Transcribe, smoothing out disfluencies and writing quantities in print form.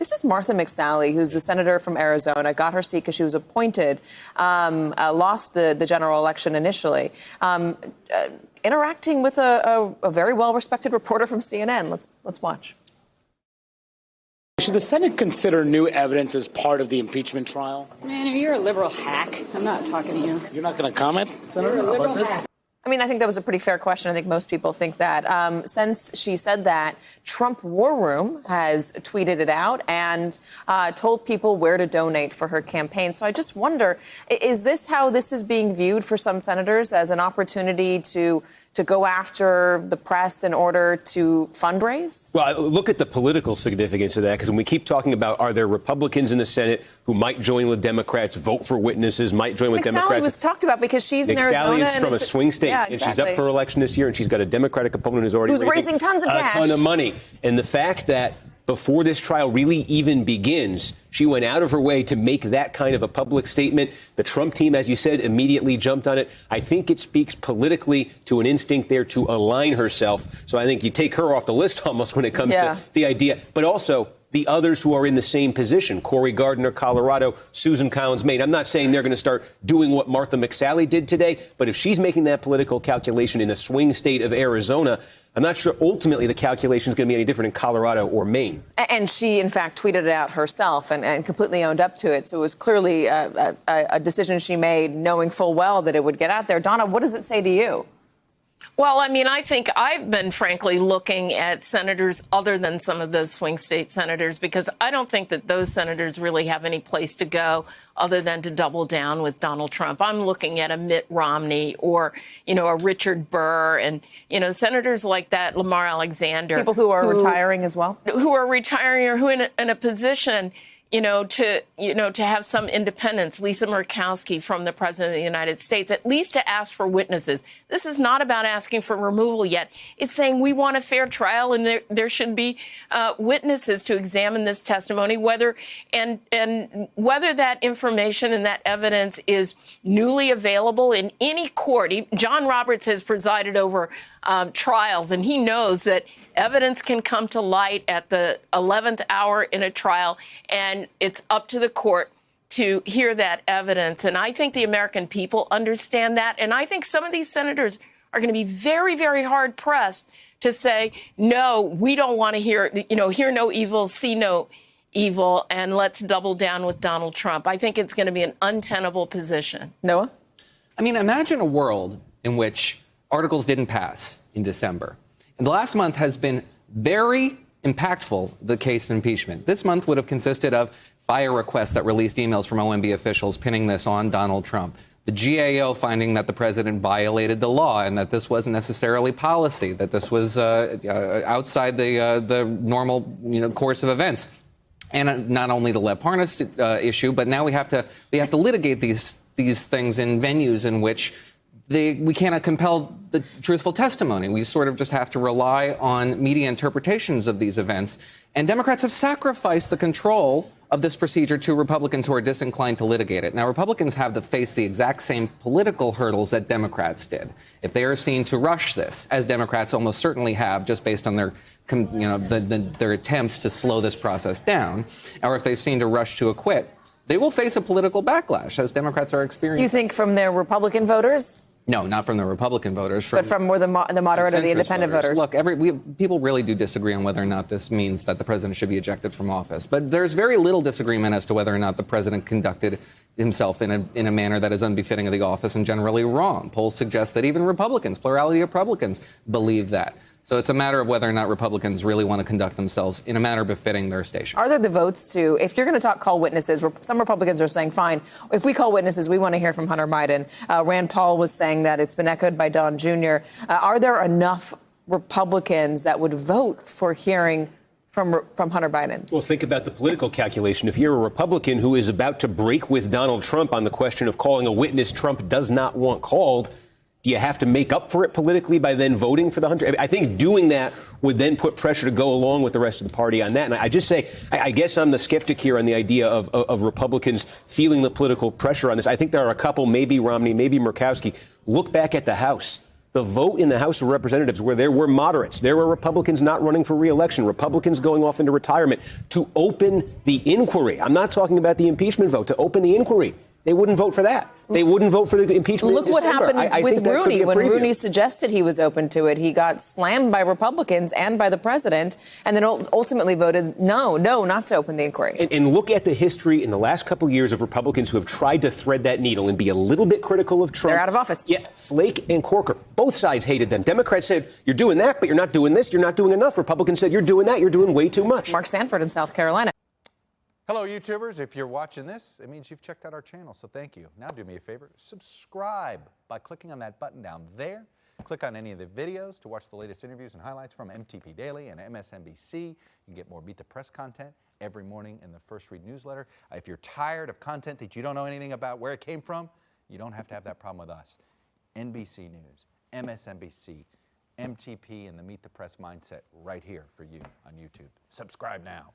This is Martha McSally, who's the senator from Arizona, got her seat because she was appointed, lost the general election initially, interacting with a very well-respected reporter from CNN. Let's watch. Should the Senate consider new evidence as part of the impeachment trial? Man, you're a liberal hack. I'm not talking to you. You're not going to comment, Senator, about this? I mean, I think that was a pretty fair question. I think most people think that. Since she said that, Trump War Room has tweeted it out and told people where to donate for her campaign. So I just wonder, is this how this is being viewed for some senators, as an opportunity to go after the press in order to fundraise? Well, look at the political significance of that, because when we keep talking about, are there Republicans in the Senate who might join with Democrats, vote for witnesses, might join with Democrats? McSally was talked about because she's in Arizona. McSally is from a swing state, yeah, and she's up for election this year, and she's got a Democratic opponent who's already raising tons of cash. A ton of money. And the fact that before this trial really even begins, she went out of her way to make that kind of a public statement. The Trump team, as you said, immediately jumped on it. I think it speaks politically to an instinct there to align herself. So I think you take her off the list almost when it comes to the idea. But also the others who are in the same position, Cory Gardner, Colorado, Susan Collins, Maine. I'm not saying they're going to start doing what Martha McSally did today, but if she's making that political calculation in the swing state of Arizona, I'm not sure ultimately the calculation is going to be any different in Colorado or Maine. And she, in fact, tweeted it out herself and completely owned up to it. So it was clearly a decision she made, knowing full well that it would get out there. Donna, what does it say to you? Well, I mean, I think I've been, frankly, looking at senators other than some of those swing state senators, because I don't think that those senators really have any place to go other than to double down with Donald Trump. I'm looking at a Mitt Romney or, a Richard Burr and, senators like that, Lamar Alexander. People who are retiring as well. Who are retiring or who are in a position to have some independence. Lisa Murkowski from the President of the United States, at least to ask for witnesses. This is not about asking for removal yet. It's saying we want a fair trial and there should be witnesses to examine this testimony, whether that information and that evidence is newly available in any court. John Roberts has presided over trials, and he knows that evidence can come to light at the 11th hour in a trial, and it's up to the court to hear that evidence. And I think the American people understand that. And I think some of these senators are going to be very, very hard pressed to say, no, we don't want to hear no evil, see no evil, and let's double down with Donald Trump. I think it's going to be an untenable position. Noah? I mean, imagine a world in which articles didn't pass in December. And the last month has been very impactful, the case of impeachment. This month would have consisted of fire requests that released emails from OMB officials pinning this on Donald Trump. The GAO finding that the president violated the law and that this wasn't necessarily policy, that this was outside the normal course of events. And not only the Lev Parnas issue, but now we have to litigate these things in venues in which we cannot compel the truthful testimony. We sort of just have to rely on media interpretations of these events. And Democrats have sacrificed the control of this procedure to Republicans who are disinclined to litigate it. Now, Republicans have to face the exact same political hurdles that Democrats did. If they are seen to rush this, as Democrats almost certainly have, just based on their attempts to slow this process down, or if they're seen to rush to acquit, they will face a political backlash, as Democrats are experiencing. You think from their Republican voters? No, not from the Republican voters. But from more the moderate or the independent voters. Look, people really do disagree on whether or not this means that the president should be ejected from office. But there's very little disagreement as to whether or not the president conducted himself in a manner that is unbefitting of the office and generally wrong. Polls suggest that even Republicans, plurality of Republicans, believe that. So it's a matter of whether or not Republicans really want to conduct themselves in a manner befitting their station. Are there the votes to, if you're going to call witnesses, some Republicans are saying, fine, if we call witnesses, we want to hear from Hunter Biden. Rand Paul was saying that. It's been echoed by Don Jr. Are there enough Republicans that would vote for hearing from Hunter Biden? Well, think about the political calculation. If you're a Republican who is about to break with Donald Trump on the question of calling a witness Trump does not want called, do you have to make up for it politically by then voting for the Hunter? I think doing that would then put pressure to go along with the rest of the party on that. And I just say, I guess I'm the skeptic here on the idea of Republicans feeling the political pressure on this. I think there are a couple, maybe Romney, maybe Murkowski. Look back at the House. the vote in the House of Representatives where there were moderates, there were Republicans not running for re-election, Republicans going off into retirement, to open the inquiry. I'm not talking about the impeachment vote, to open the inquiry. They wouldn't vote for that. They wouldn't vote for the impeachment. Look in what December. happened with Rooney. When Rooney suggested he was open to it, he got slammed by Republicans and by the president, and then ultimately voted no, not to open the inquiry. And look at the history in the last couple of years of Republicans who have tried to thread that needle and be a little bit critical of Trump. They're out of office. Yeah, Flake and Corker. Both sides hated them. Democrats said, you're doing that, but you're not doing this. You're not doing enough. Republicans said, you're doing that. You're doing way too much. Mark Sanford in South Carolina. Hello, YouTubers. If you're watching this, it means you've checked out our channel, so thank you. Now do me a favor, subscribe by clicking on that button down there. Click on any of the videos to watch the latest interviews and highlights from MTP Daily and MSNBC. You can get more Meet the Press content every morning in the First Read newsletter. If you're tired of content that you don't know anything about where it came from, you don't have to have that problem with us. NBC News, MSNBC, MTP, and the Meet the Press mindset right here for you on YouTube. Subscribe now.